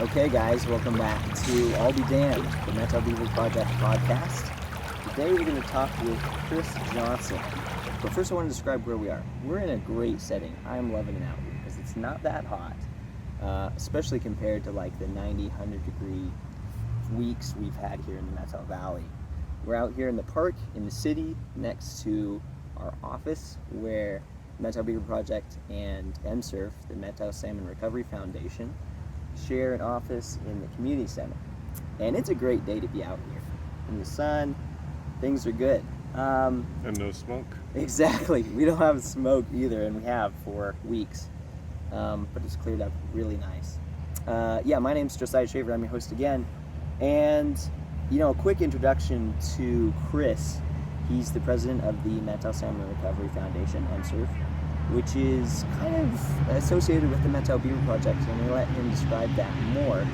Okay, guys, welcome back to I'll Be Damned, the Methow Beaver Project podcast. Today we're going to talk with Chris Johnson. But first I want to describe where we are. We're in a great setting. I'm loving it out here because it's not that hot, especially compared to like the 90, 100 degree weeks we've had here in the Methow Valley. We're out here in the park, in the city, next to our office where Methow Beaver Project and MSRF, the Methow Salmon Recovery Foundation, share an office in the community center. And it's a great day to be out here. In the sun, things are good. And no smoke. Exactly. We don't have smoke either, and we have for weeks. But it's cleared up really nice. My name's Josiah Shaver. I'm your host again. And, a quick introduction to Chris. He's the president of the Methow Salmon Recovery Foundation, MSRF, which is kind of associated with the Methow Beaver Project, and I'm going to let him describe that more.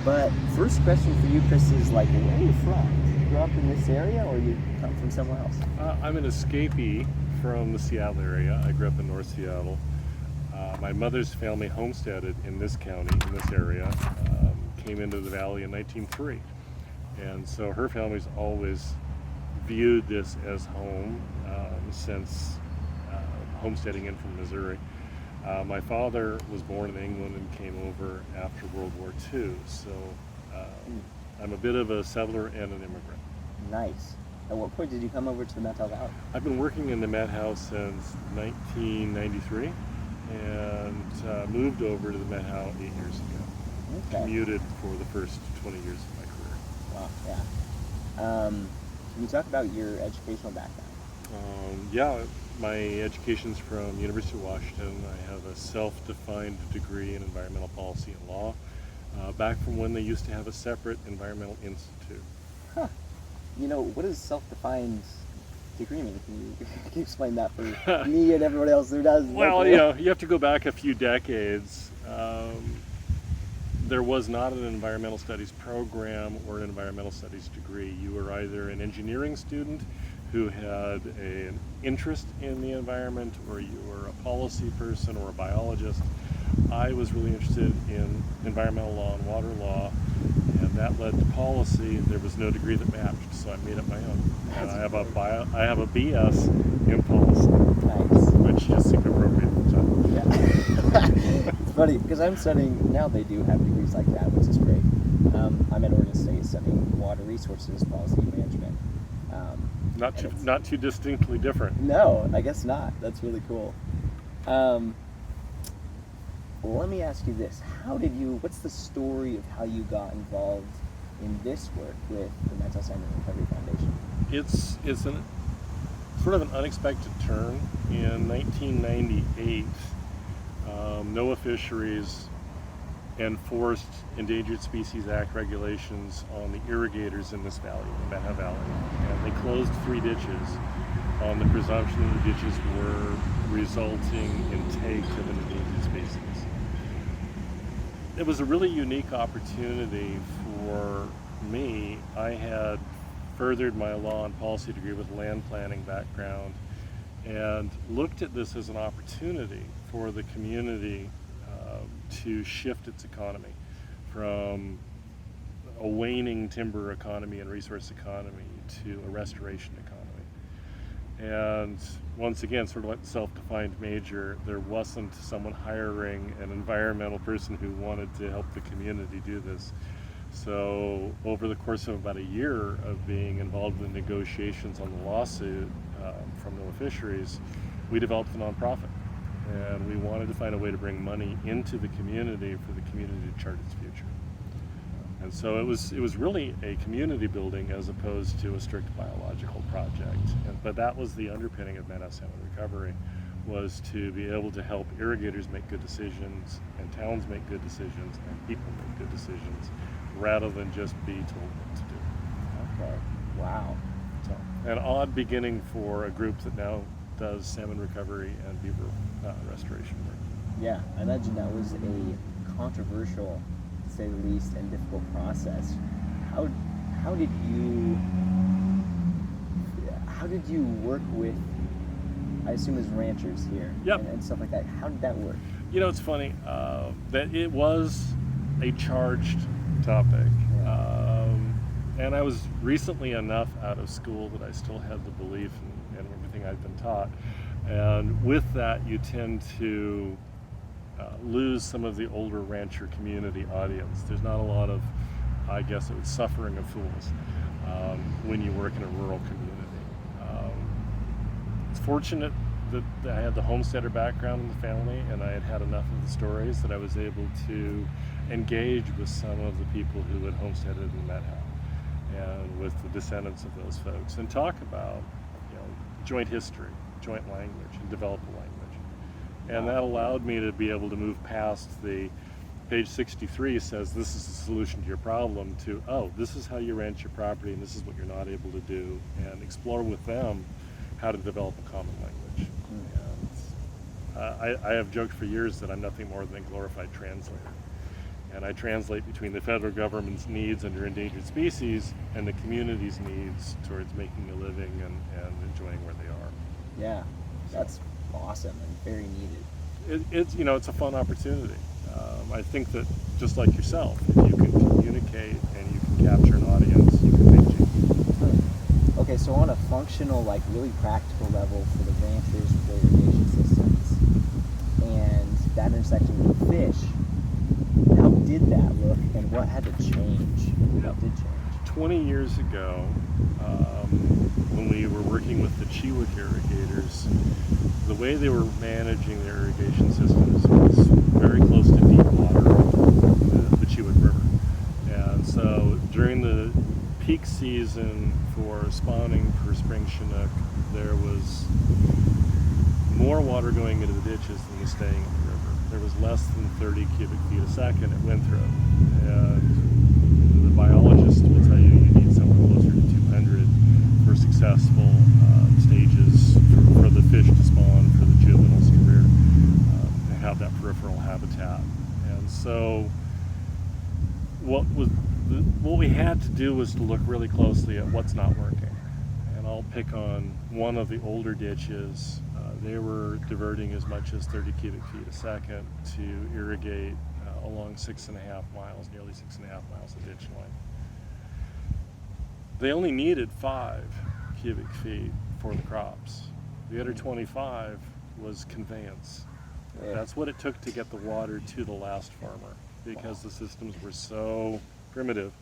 But first question for you, Chris, is where are you from? Did you grow up in this area, or you come from somewhere else? I'm an escapee from the Seattle area. I grew up in North Seattle. My mother's family homesteaded in this county, in this area, came into the valley in 1903. And so her family's always viewed this as home since homesteading in from Missouri. My father was born in England and came over after World War II, so I'm a bit of a settler and an immigrant. Nice. At what point did you come over to the Methow Valley? I've been working in the Methow since 1993 and moved over to the Methow 8 years ago. Okay. Commuted for the first 20 years of my career. Wow, yeah. Can you talk about your educational background? My education's from University of Washington. I have a self-defined degree in environmental policy and law, back from when they used to have a separate environmental institute. Huh. What does self-defined degree mean? Can you explain that for me and everyone else who does? Well, you have to go back a few decades. There was not an environmental studies program or an environmental studies degree. You were either an engineering student who had an interest in the environment, or you were a policy person or a biologist. I was really interested in environmental law and water law, and that led to policy. There was no degree that matched, so I made up my own. And I have a BS in policy, Nice. which just seemed appropriate at the time. Yeah. It's funny because I'm studying now. They do have degrees like that, which is great. I'm at Oregon State studying water resources policy and management. Not too distinctly different. No, I guess not. That's really cool. Let me ask you this. What's the story of how you got involved in this work with the Methow Salmon Recovery Foundation? It's sort of an unexpected turn. In 1998, NOAA Fisheries enforced Endangered Species Act regulations on the irrigators in this valley, the Methow Valley, and they closed 3 ditches on the presumption that the ditches were resulting in take of an endangered species. It was a really unique opportunity for me. I had furthered my law and policy degree with a land planning background and looked at this as an opportunity for the community to shift its economy from a waning timber economy and resource economy to a restoration economy. And once again, sort of like the self-defined major, there wasn't someone hiring an environmental person who wanted to help the community do this. So over the course of about a year of being involved in negotiations on the lawsuit from NOAA Fisheries, we developed a nonprofit. And we wanted to find a way to bring money into the community for the community to chart its future. And so it was really a community building as opposed to a strict biological project. But that was the underpinning of Methow Salmon Recovery, was to be able to help irrigators make good decisions, and towns make good decisions, and people make good decisions, rather than just be told what to do. Okay. Wow. So, an odd beginning for a group that now does salmon recovery and beaver restoration work. Yeah, I imagine that was a controversial, to say the least, and difficult process. How did you work with, I assume, as ranchers here? Yep. And stuff like that? How did that work? It's funny that it was a charged topic. Yeah. And I was recently enough out of school that I still had the belief in everything I'd been taught. And with that, you tend to lose some of the older rancher community audience. There's not a lot of, I guess it was suffering of fools when you work in a rural community. It's fortunate that I had the homesteader background in the family, and I had enough of the stories that I was able to engage with some of the people who had homesteaded in Methow and with the descendants of those folks, and talk about, joint history, joint language, and develop a language. And that allowed me to be able to move past the page 63 says this is the solution to your problem to, this is how you ranch your property and this is what you're not able to do, and explore with them how to develop a common language. And I have joked for years that I'm nothing more than a glorified translator. And I translate between the federal government's needs under endangered species and the community's needs towards making a living and enjoying where they are. Yeah, that's awesome and very needed. It's a fun opportunity. I think that just like yourself, if you can communicate and you can capture an audience, you can make change. Okay, so on a functional, really practical level for the ranchers, for the irrigation systems, and that intersection with fish, how did that look and what had to change? What did change? 20 years ago, when we were working with the Chewick irrigators, the way they were managing their irrigation systems was very close to deep water, the Chewick River. And so during the peak season for spawning for spring Chinook, there was more water going into the ditches than was staying in the river. There was less than 30 cubic feet a second it went through. And the biologist will tell you need somewhere closer to 200 for successful stages for the fish to spawn, for the juveniles to rear, to have that peripheral habitat. And so what we had to do was to look really closely at what's not working. And I'll pick on one of the older ditches. They were diverting as much as 30 cubic feet a second to irrigate along 6.5 miles, nearly 6.5 miles of ditch line. They only needed 5 cubic feet for the crops. The other 25 was conveyance. Yeah. That's what it took to get the water to the last farmer, because the systems were so primitive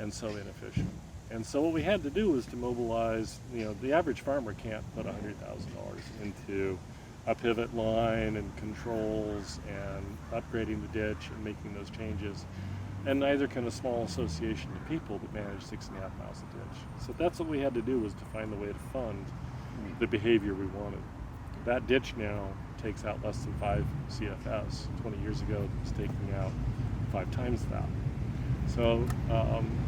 and so inefficient. And so what we had to do was to mobilize, the average farmer can't put $100,000 into a pivot line and controls and upgrading the ditch and making those changes. And neither can a small association of people that manage 6.5 miles of ditch. So that's what we had to do, was to find a way to fund the behavior we wanted. That ditch now takes out less than 5 CFS. 20 years ago, it was taking out 5 times that. So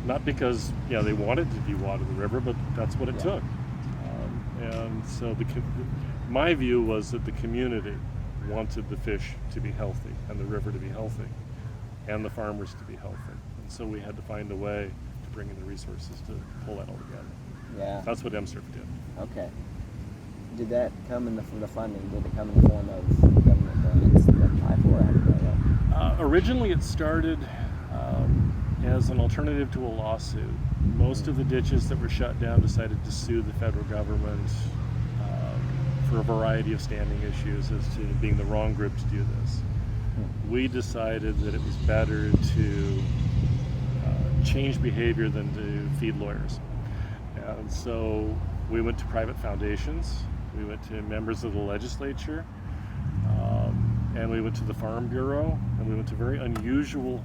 not because they wanted to dewater the river, but that's what it took. And so my view was that the community wanted the fish to be healthy and the river to be healthy and the farmers to be healthy. And so we had to find a way to bring in the resources to pull that all together. Yeah. That's what MSRF did. Okay. Did that come in the funding? Did it come in the form of government grants that apply for? How did that go? Originally it started as an alternative to a lawsuit. Most of the ditches that were shut down decided to sue the federal government for a variety of standing issues as to being the wrong group to do this. We decided that it was better to change behavior than to feed lawyers. And so we went to private foundations, we went to members of the legislature, and we went to the Farm Bureau, and we went to very unusual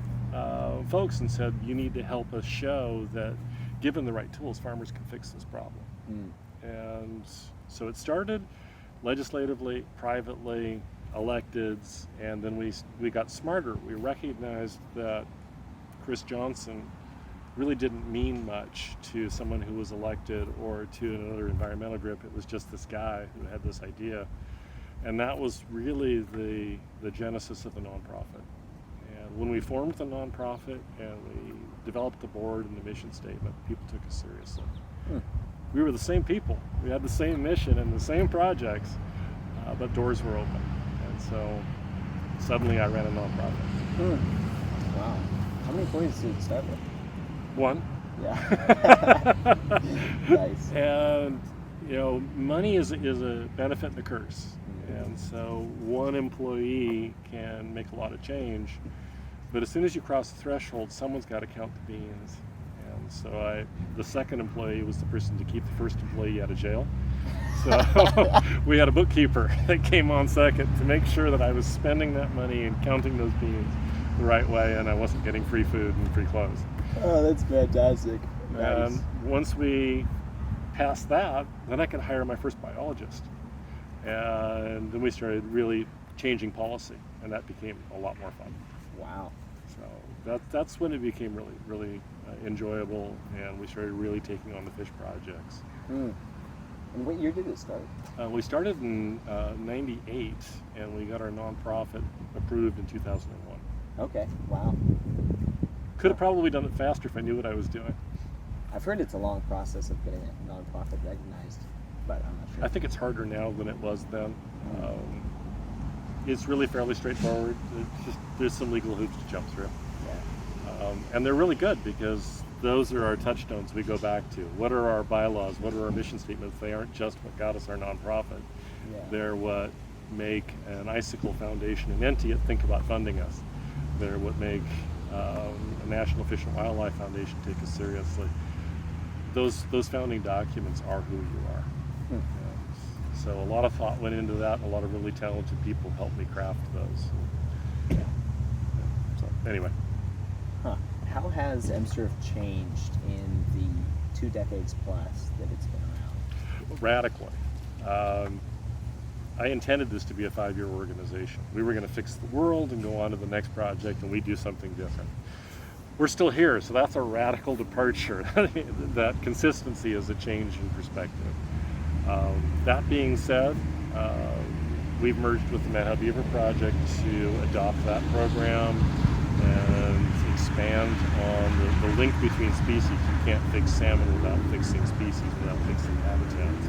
folks and said, you need to help us show that given the right tools, farmers can fix this problem. And so it started legislatively, privately, electeds, and then we got smarter. We recognized that Chris Johnson really didn't mean much to someone who was elected or to another environmental group. It was just this guy who had this idea. And that was really the genesis of the nonprofit. And when we formed the nonprofit and we developed the board and the mission statement, people took us seriously. We were the same people. We had the same mission and the same projects, but doors were open. And so suddenly I ran a nonprofit. Wow. How many employees did you start with? One. Yeah. Nice. And money is a benefit and a curse. And so one employee can make a lot of change, but as soon as you cross the threshold, someone's got to count the beans. And so the second employee was the person to keep the first employee out of jail. So we had a bookkeeper that came on second to make sure that I was spending that money and counting those beans the right way, and I wasn't getting free food and free clothes. Oh, that's fantastic. Nice. And once we passed that, then I could hire my first biologist. And then we started really changing policy, and that became a lot more fun. Wow. So that's when it became really, really enjoyable, and we started really taking on the fish projects. Mm. And what year did it start? We started in '98, and we got our nonprofit approved in 2001. Okay, wow. Could have probably done it faster if I knew what I was doing. I've heard it's a long process of getting a nonprofit recognized, but I'm not sure. I think it's harder now than it was then. It's really fairly straightforward. There's some legal hoops to jump through. Yeah. And they're really good because those are our touchstones we go back to. What are our bylaws? What are our mission statements? They aren't just what got us our nonprofit. Yeah. They're what make an Icicle Foundation and Entiat think about funding us. They're what make a National Fish and Wildlife Foundation take us seriously. Those founding documents are who you are. Hmm. So a lot of thought went into that, and a lot of really talented people helped me craft those. Yeah. So anyway. Huh. How has MSRF changed in the 2 decades plus that it's been around? Radically. I intended this to be a 5-year organization. We were going to fix the world and go on to the next project, and we'd do something different. We're still here, so that's a radical departure. That consistency is a change in perspective. That being said, we've merged with the Methow Beaver Project to adopt that program and expand on the link between species. You can't fix salmon without fixing species, without fixing habitats.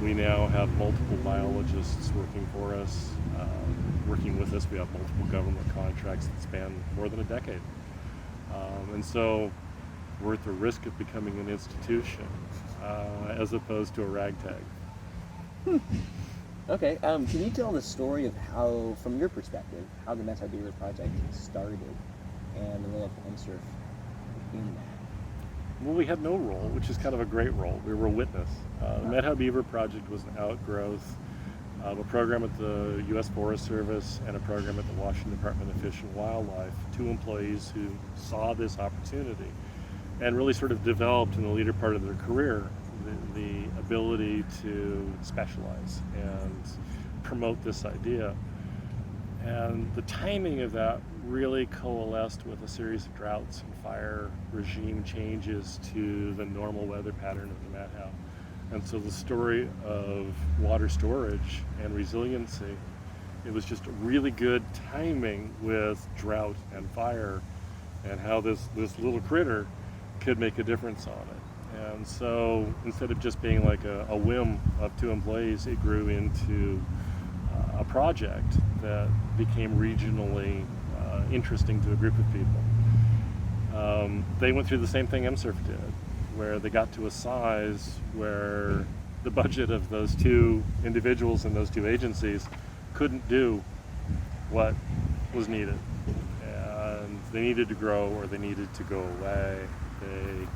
We now have multiple biologists working for us, working with us. We have multiple government contracts that span more than a decade. And so we're at the risk of becoming an institution as opposed to a ragtag. Okay, can you tell the story of how, from your perspective, how the Methow Beaver Project started and the role of MSRF in that? Well, we had no role, which is kind of a great role. We were a witness. The Methow Beaver Project was an outgrowth of a program at the U.S. Forest Service and a program at the Washington Department of Fish and Wildlife, 2 employees who saw this opportunity and really sort of developed in the later part of their career the ability to specialize and promote this idea. And the timing of that really coalesced with a series of droughts and fire regime changes to the normal weather pattern of the Methow. And so the story of water storage and resiliency, it was just really good timing with drought and fire and how this little critter could make a difference on it. And so instead of just being like a whim of 2 employees, it grew into a project that became regionally interesting to a group of people. They went through the same thing MSRF did, where they got to a size where the budget of those 2 individuals and those 2 agencies couldn't do what was needed. And they needed to grow or they needed to go away. They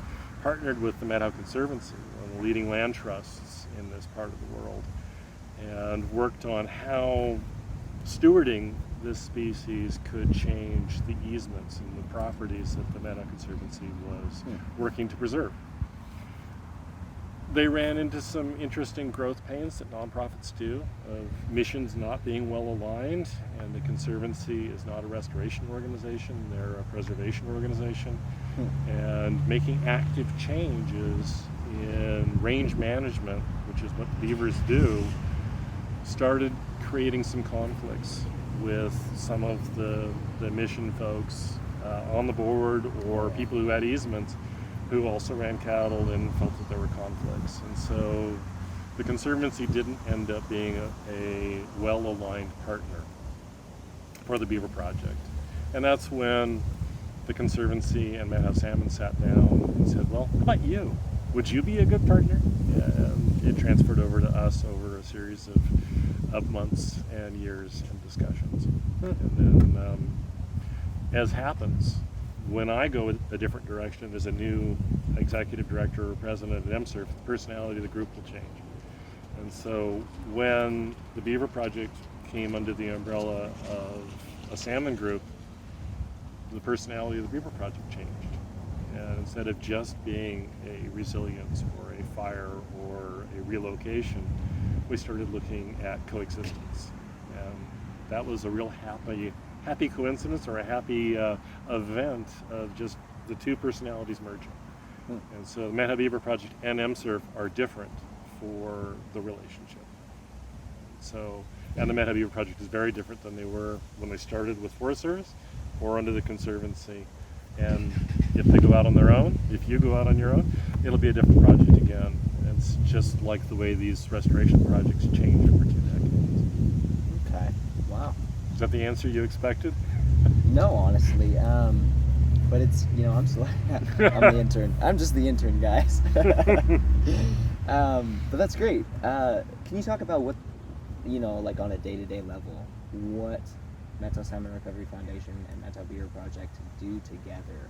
partnered with the Methow Conservancy, one of the leading land trusts in this part of the world, and worked on how stewarding this species could change the easements and the properties that the Methow Conservancy was working to preserve. They ran into some interesting growth pains that nonprofits do, of missions not being well aligned, and the Conservancy is not a restoration organization, they're a preservation organization. And making active changes in range management, which is what beavers do, started creating some conflicts with some of the mission folks on the board or people who had easements who also ran cattle and felt that there were conflicts. And so the Conservancy didn't end up being a well-aligned partner for the Beaver Project. And that's when the Conservancy and Methow Salmon sat down and said, well, how about you? Would you be a good partner? And it transferred over to us over a series of months and years and discussions. And then, as happens, when I go a different direction as a new executive director or president at MSRF, the personality of the group will change. And so when the Beaver Project came under the umbrella of a salmon group, the personality of the Beaver Project changed. And instead of just being a resilience or a fire or a relocation, we started looking at coexistence. And that was a real happy coincidence, or a happy event of just the two personalities merging. And so the Methow Beaver Project and MSRF are different for the relationship. So, and the Methow Beaver Project is very different than they were when they started with Forest Service or under the Conservancy. And if they go out on their own, if you go out on your own, it'll be a different project again. And it's just like the way these restoration projects change over 2 decades. Okay, wow. Is that the answer you expected? No, honestly. But it's, I'm the intern. I'm just the intern, guys. But that's great. Can you talk about what, like on a day-to-day level, what Methow Salmon Recovery Foundation and Methow Beaver Project do together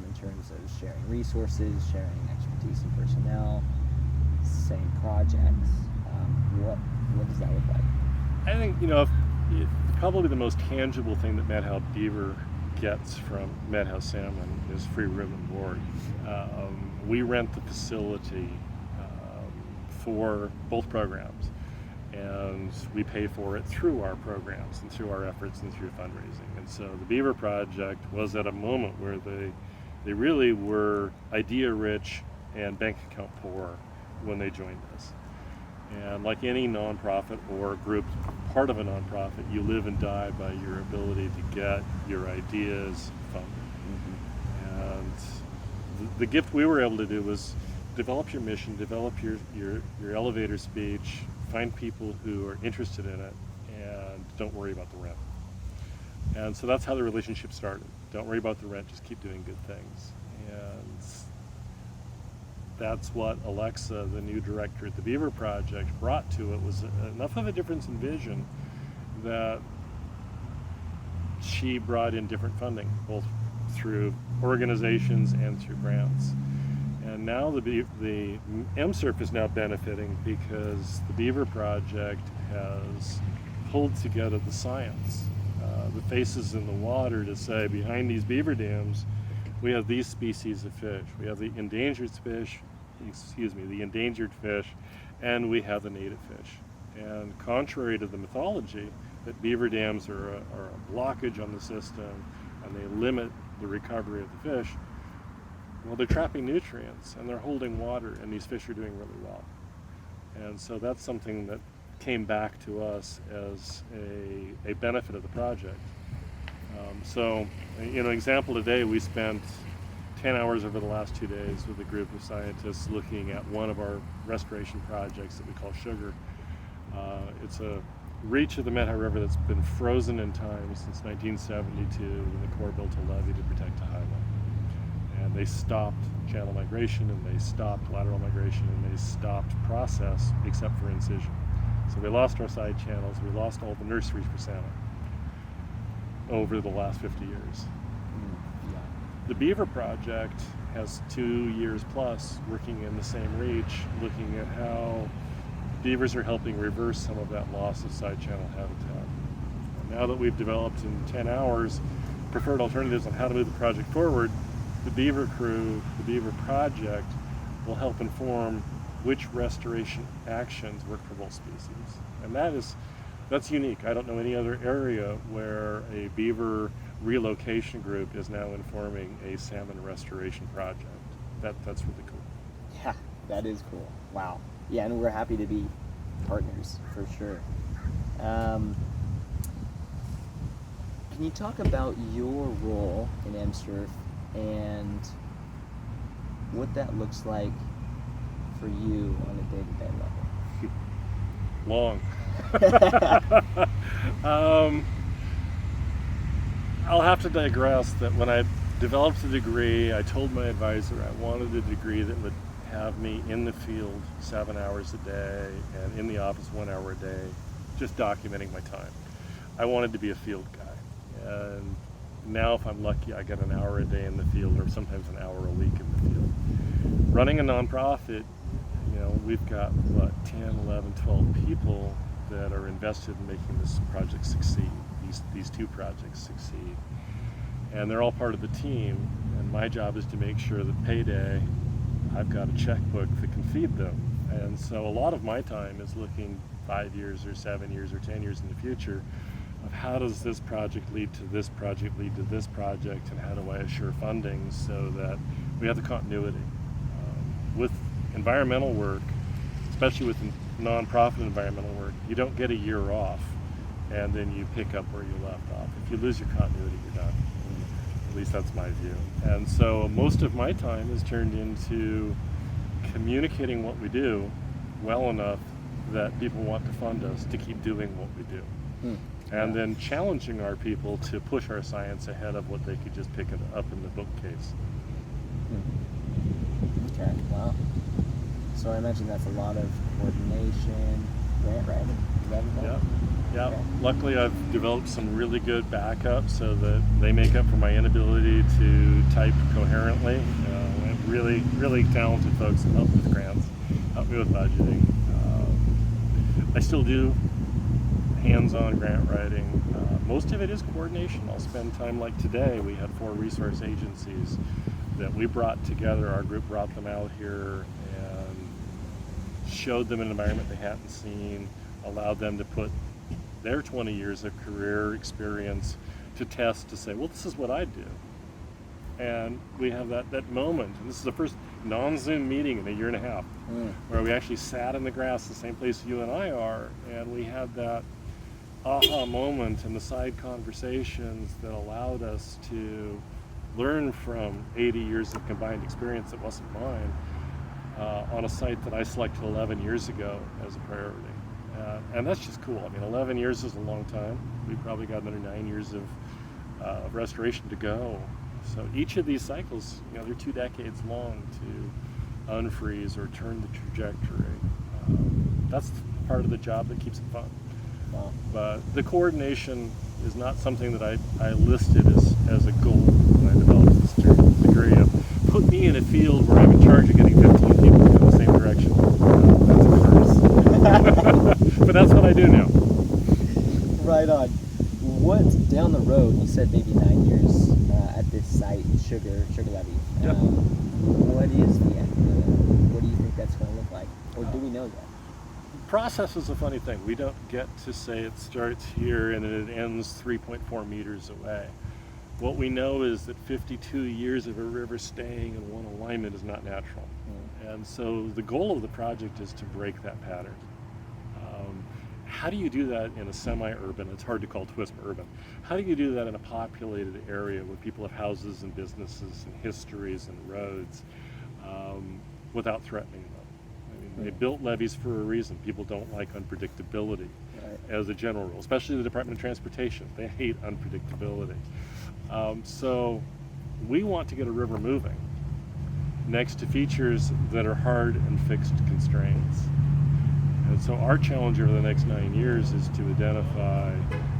in terms of sharing resources, sharing expertise and personnel, same projects? What does that look like? I think, probably the most tangible thing that Methow Beaver gets from Methow Salmon is free Ribbonboard. We rent the facility for both programs, and we pay for it through our programs and through our efforts and through fundraising. And so the Beaver Project was at a moment where they really were idea rich and bank account poor when they joined us. And like any nonprofit or group, part of a nonprofit, you live and die by your ability to get your ideas funded. And the gift we were able to do was develop your mission, develop your elevator speech, find people who are interested in it, and don't worry about the rent. And so that's how the relationship started. Don't worry about the rent, just keep doing good things. And that's what Alexa, the new director at the Beaver Project, brought to it, was enough of a difference in vision that she brought in different funding, both through organizations and through grants. And now the MSRF is now benefiting because the Beaver Project has pulled together the science, the faces in the water to say, behind these beaver dams, we have these species of fish. We have the endangered fish, and we have the native fish. And contrary to the mythology that beaver dams are a blockage on the system and they limit the recovery of the fish, well, they're trapping nutrients and they're holding water, and these fish are doing really well. And so that's something that came back to us as a benefit of the project. So, example today, we spent 10 hours over the last 2 days with a group of scientists looking at one of our restoration projects that we call Sugar. It's a reach of the Methow River that's been frozen in time since 1972 when the Corps built a levee to protect a highway. And they stopped channel migration, and they stopped lateral migration, and they stopped process except for incision. So we lost our side channels, we lost all the nurseries for salmon over the last 50 years. The Beaver Project has 2 years plus working in the same reach, looking at how beavers are helping reverse some of that loss of side channel habitat. And now that we've developed in 10 hours preferred alternatives on how to move the project forward, the Beaver crew, the Beaver Project, will help inform which restoration actions work for both species. And that's unique. I don't know any other area where a beaver relocation group is now informing a salmon restoration project. That's really cool. Yeah, that is cool. Wow. Yeah, and we're happy to be partners for sure. Can you talk about your role in MSRF and what that looks like for you on a day-to-day level? Long. I'll have to digress that when I developed the degree, I told my advisor I wanted a degree that would have me in the field 7 hours a day and in the office 1 hour a day, just documenting my time. I wanted to be a field guy. And now if I'm lucky, I get an hour a day in the field or sometimes an hour a week in the field. Running a nonprofit, we've got, 10, 11, 12 people that are invested in making this project succeed, these two projects succeed. And they're all part of the team, and my job is to make sure that payday, I've got a checkbook that can feed them. And so a lot of my time is looking 5 years or 7 years or 10 years in the future of how does this project lead to this project, lead to this project, and how do I assure funding so that we have the continuity. With environmental work, especially with nonprofit environmental work, you don't get a year off and then you pick up where you left off. If you lose your continuity, you're done. At least that's my view. And so most of my time is turned into communicating what we do well enough that people want to fund us to keep doing what we do. And then challenging our people to push our science ahead of what they could just pick it up in the bookcase. Okay, wow. So I imagine that's a lot of coordination, grant writing. Is that involved? Yeah. Okay. Luckily, I've developed some really good backup so that they make up for my inability to type coherently. I have really, really talented folks that help with grants, help me with budgeting. I still do hands-on grant writing. Most of it is coordination. I'll spend time like today. We had 4 resource agencies that we brought together. Our group brought them out here and showed them an environment they hadn't seen, allowed them to put their 20 years of career experience to test to say, well, this is what I do. And we have that moment, and this is the first non-Zoom meeting in a year and a half, where we actually sat in the grass, the same place you and I are, and we had that aha moment and the side conversations that allowed us to learn from 80 years of combined experience that wasn't mine on a site that I selected 11 years ago as a priority. And that's just cool. I mean, 11 years is a long time. We've probably got another 9 years of restoration to go. So each of these cycles, they're 2 decades long to unfreeze or turn the trajectory. That's part of the job that keeps it fun. Wow. But the coordination is not something that I listed as a goal when I developed this degree of put me in a field where I'm in charge of getting 15 people to go in the same direction. That's a curse. But that's what I do now. Right on. What down the road? You said maybe 9 years at this site, Sugar Levee. Yep. What is the end game? What do you think that's going to look like, or do we know that? Process is a funny thing. We don't get to say it starts here and then it ends 3.4 meters away. What we know is that 52 years of a river staying in one alignment is not natural. And so the goal of the project is to break that pattern. How do you do that in a semi-urban? It's hard to call Twisp urban. How do you do that in a populated area where people have houses and businesses and histories and roads without threatening them? I mean, they built levees for a reason. People don't like unpredictability as a general rule, especially the Department of Transportation. They hate unpredictability. So we want to get a river moving next to features that are hard and fixed constraints. And so our challenge over the next 9 years is to identify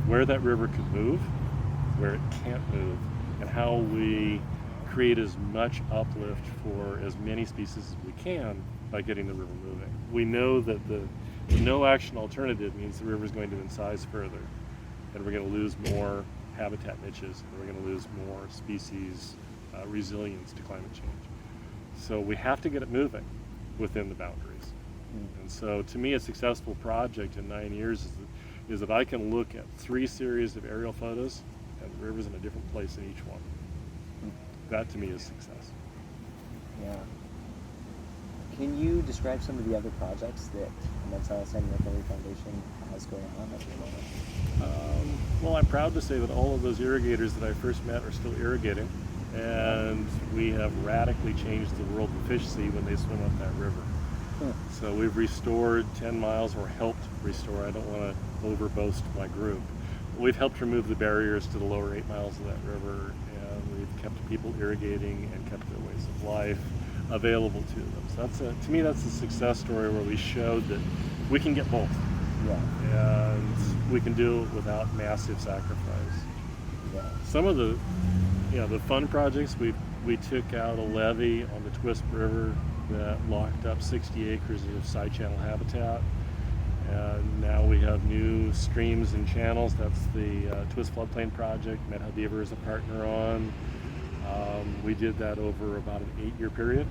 where that river could move, where it can't move, and how we create as much uplift for as many species as we can by getting the river moving. We know that the no action alternative means the river is going to incise further, and we're going to lose more habitat niches, and we're going to lose more species resilience to climate change. So we have to get it moving within the boundaries. And so to me, a successful project in 9 years is that I can look at 3 series of aerial photos and the river's in a different place in each one. That to me is success. Yeah. Can you describe some of the other projects that the Methow Salmon Recovery Foundation has going on at the moment? Well, I'm proud to say that all of those irrigators that I first met are still irrigating, and we have radically changed the world the fish see when they swim up that river. So we've restored 10 miles, or helped restore, I don't want to overboast my group, we've helped remove the barriers to the lower 8 miles of that river, and we've kept people irrigating and kept their ways of life available to them. So to me, that's a success story where we showed that we can get both. Yeah. And we can do it without massive sacrifice. Yeah. Some of the fun projects, we took out a levee on the Twist River that locked up 60 acres of side channel habitat. And now we have new streams and channels. That's the Twist Floodplain Project. Methow Beaver is a partner on. We did that over about an 8-year period.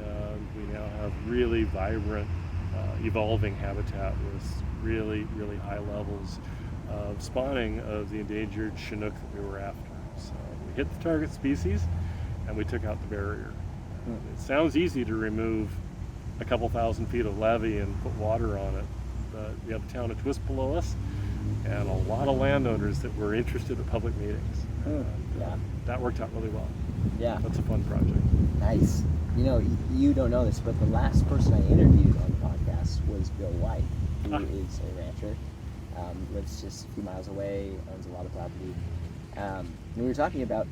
And we now have really vibrant, evolving habitat with really, really high levels of spawning of the endangered Chinook that we were after. So we hit the target species and we took out the barrier. It sounds easy to remove a couple thousand feet of levee and put water on it, but we have a town of Twist below us and a lot of landowners that were interested at public meetings. Yeah. That worked out really well. Yeah. That's a fun project. Nice. You know, you don't know this, but the last person I interviewed on the podcast was Bill White, who is a rancher, lives just a few miles away, owns a lot of property. And we were talking about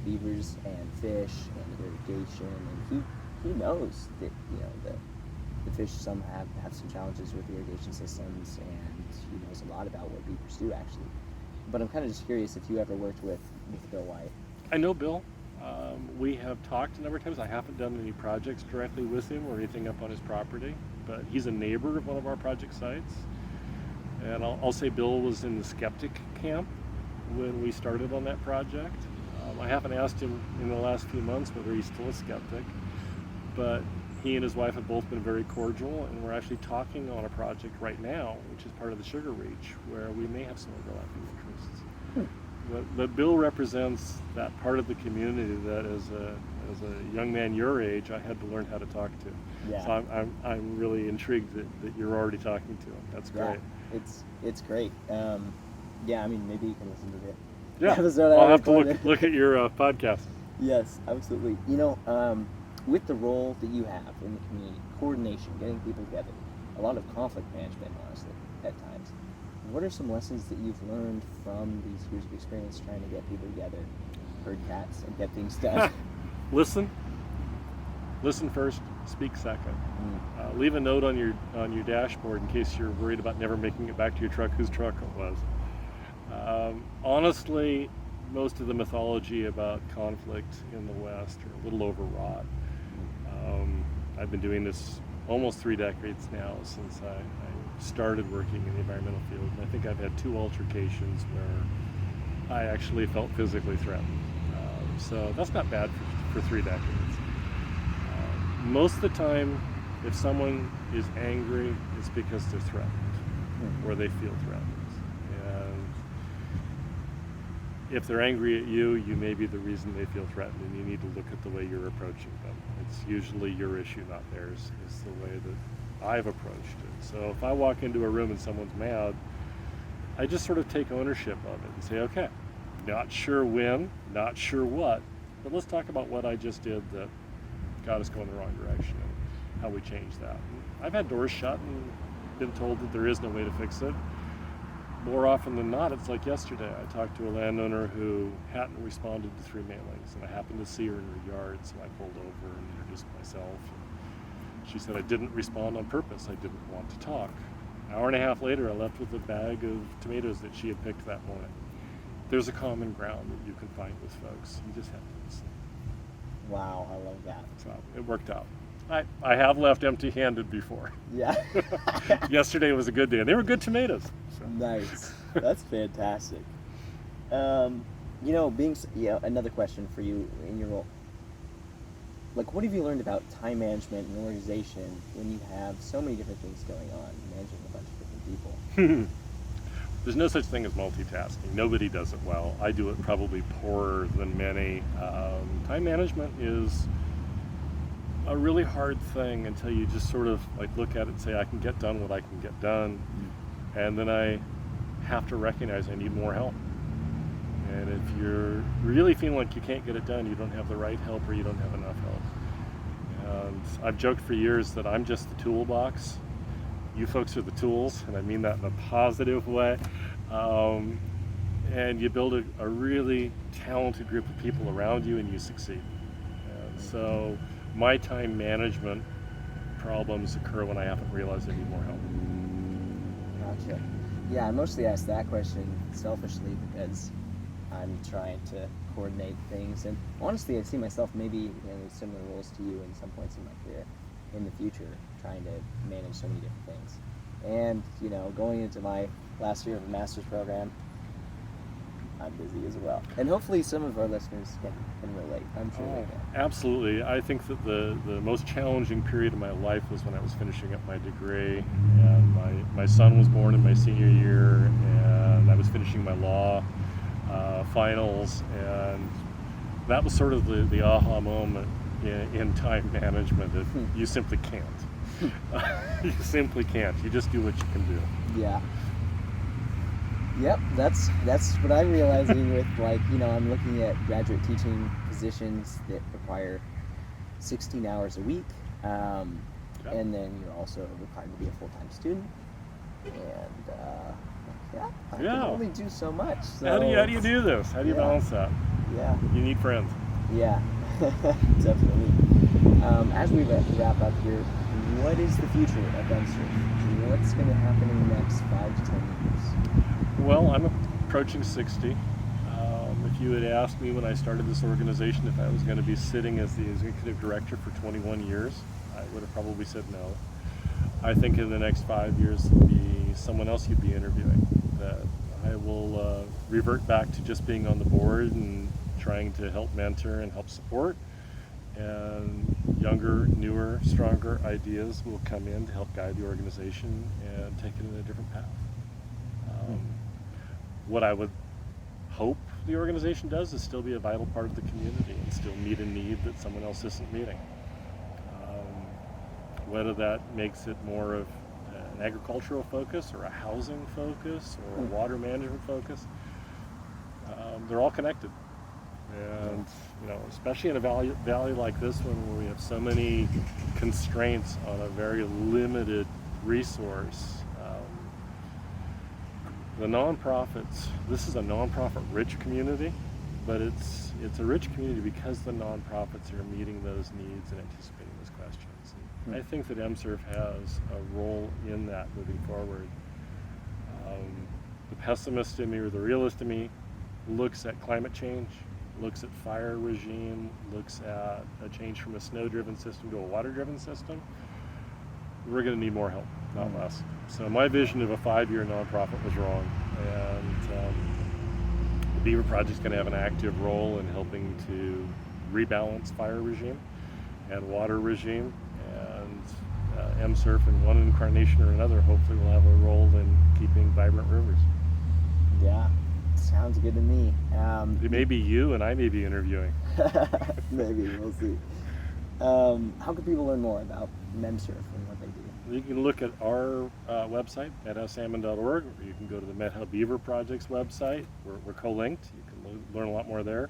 beavers and fish and irrigation, and he knows that, you know, the fish some have some challenges with irrigation systems, and he knows a lot about what beavers do actually. But I'm kind of just curious if you ever worked with Bill White. I know Bill. We have talked a number of times. I haven't done any projects directly with him or anything up on his property, but he's a neighbor of one of our project sites. And I'll say Bill was in the skeptic camp when we started on that project. I haven't asked him in the last few months whether he's still a skeptic, but he and his wife have both been very cordial, and we're actually talking on a project right now, which is part of the Sugar Reach, where we may have some overlapping interests. But Bill represents that part of the community that as a young man your age, I had to learn how to talk to. Yeah. So I'm really intrigued that you're already talking to him. That's great. Yeah, it's great. Yeah, I mean, maybe you can listen to it. Yeah, Episode I'll have to look at your podcast. Yes, absolutely. You know, with the role that you have in the community, coordination, getting people together, a lot of conflict management, honestly, at times. What are some lessons that you've learned from these years of experience trying to get people together, herd cats, and get things done? Listen first, speak second. Leave a note on your dashboard in case you're worried about never making it back to your truck, whose truck it was. Honestly, most of the mythology about conflict in the West are a little overwrought. I've been doing this almost 3 decades now, since I started working in the environmental field. And I think I've had 2 altercations where I actually felt physically threatened. So that's not bad for 3 decades. Most of the time, if someone is angry, it's because they're threatened, or they feel threatened. And if they're angry at you, you may be the reason they feel threatened, and you need to look at the way you're approaching them. It's usually your issue, not theirs, is the way that I've approached it. So if I walk into a room and someone's mad, I just sort of take ownership of it and say, okay, not sure when, not sure what, but let's talk about what I just did that got us going the wrong direction and how we change that. And I've had doors shut and been told that there is no way to fix it. More often than not, it's like yesterday. I talked to a landowner who hadn't responded to 3 mailings, and I happened to see her in her yard, so I pulled over and introduced myself. And she said, I didn't respond on purpose. I didn't want to talk. An hour and a half later, I left with a bag of tomatoes that she had picked that morning. There's a common ground that you can find with folks. You just have to listen. Wow, I love that. So it worked out. I have left empty-handed before. Yeah. Yesterday was a good day, and they were good tomatoes. So. Nice. That's fantastic. You know, another question for you in your role. Like, what have you learned about time management and organization when you have so many different things going on, managing a bunch of different people? There's no such thing as multitasking. Nobody does it well. I do it probably poorer than many. Time management is a really hard thing until you just sort of like look at it and say, I can get done what I can get done. And then I have to recognize I need more help. And if you're really feeling like you can't get it done, you don't have the right help or you don't have enough help. And I've joked for years that I'm just the toolbox. You folks are the tools, and I mean that in a positive way. and you build a really talented group of people around you, and you succeed. And so my time management problems occur when I haven't realized I need more help. Gotcha. Yeah, I mostly asked that question selfishly because I'm trying to coordinate things, and honestly I see myself maybe in similar roles to you in some points in my career in the future, trying to manage so many different things. And going into my last year of a master's program, I'm busy as well, and hopefully some of our listeners can relate. I'm sure they can. Absolutely. I think that the most challenging period of my life was when I was finishing up my degree, and my son was born in my senior year, and I was finishing my law finals, and that was sort of the aha moment in time management that you simply can't. You simply can't. You just do what you can do. Yeah. Yep, that's what I'm realizing with I'm looking at graduate teaching positions that require 16 hours a week, and then you're also required to be a full-time student, and I can only do so much. So how do you do this? How do you balance that? Yeah. You need friends. Yeah, definitely. As we wrap up here, what is the future of MSRF? What's going to happen in the next 5 to 10 years? Well, I'm approaching 60. If you had asked me when I started this organization if I was going to be sitting as the executive director for 21 years, I would have probably said no. I think in the next 5 years it'll be someone else you'd be interviewing. That I will revert back to just being on the board and trying to help mentor and help support. And younger, newer, stronger ideas will come in to help guide the organization and take it in a different path. What I would hope the organization does is still be a vital part of the community and still meet a need that someone else isn't meeting. Whether that makes it more of an agricultural focus or a housing focus or a water management focus, they're all connected. And especially in a valley like this one where we have so many constraints on a very limited resource, the nonprofits, this is a nonprofit rich community, but it's a rich community because the nonprofits are meeting those needs and anticipating those questions. And I think that MSRF has a role in that moving forward. The pessimist in me or the realist in me looks at climate change, looks at fire regime, looks at a change from a snow-driven system to a water-driven system. We're going to need more help, not less. So my vision of a 5-year nonprofit was wrong, and the Beaver Project is going to have an active role in helping to rebalance fire regime and water regime, and MSRF in one incarnation or another hopefully will have a role in keeping vibrant rivers. Yeah, sounds good to me. It may be you and I may be interviewing. Maybe, we'll see. How can people learn more about MSRF and what they do? You can look at our website, methowsalmon.org, or you can go to the Methow Beaver Project's website. We're co-linked. You can learn a lot more there.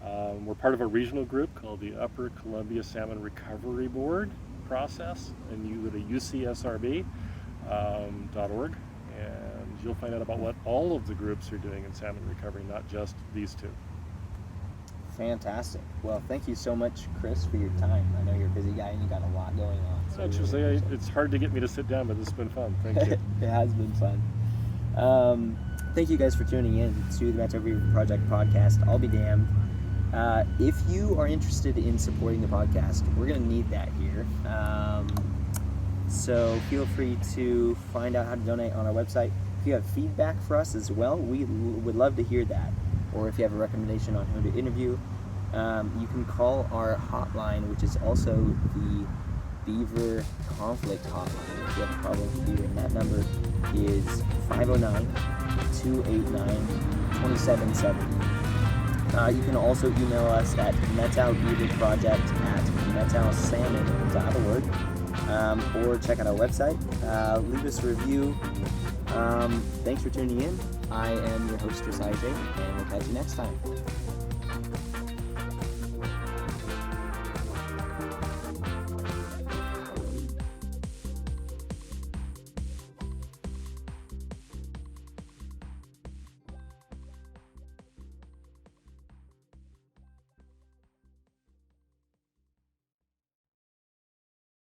We're part of a regional group called the Upper Columbia Salmon Recovery Board process, and you go to ucsrb.org, and you'll find out about what all of the groups are doing in salmon recovery, not just these two. Fantastic. Well, thank you so much, Chris, for your time. I know you're a busy guy and you got a lot going on. So it's hard to get me to sit down, but this has been fun. Thank you. It has been fun. Thank you guys for tuning in to the Methow Beaver Project podcast. I'll be damned. If you are interested in supporting the podcast, we're going to need that here. So feel free to find out how to donate on our website. If you have feedback for us as well, we would love to hear that. Or if you have a recommendation on who to interview, you can call our hotline, which is also the Beaver Conflict Hotline. If you have a problem with beaver, and that number is 509-289-2770. You can also email us at Methowbeaverproject@methowsalmon.org, or check out our website. Leave us a review. Thanks for tuning in. I am your host, Chris IJ, and we'll catch you next time.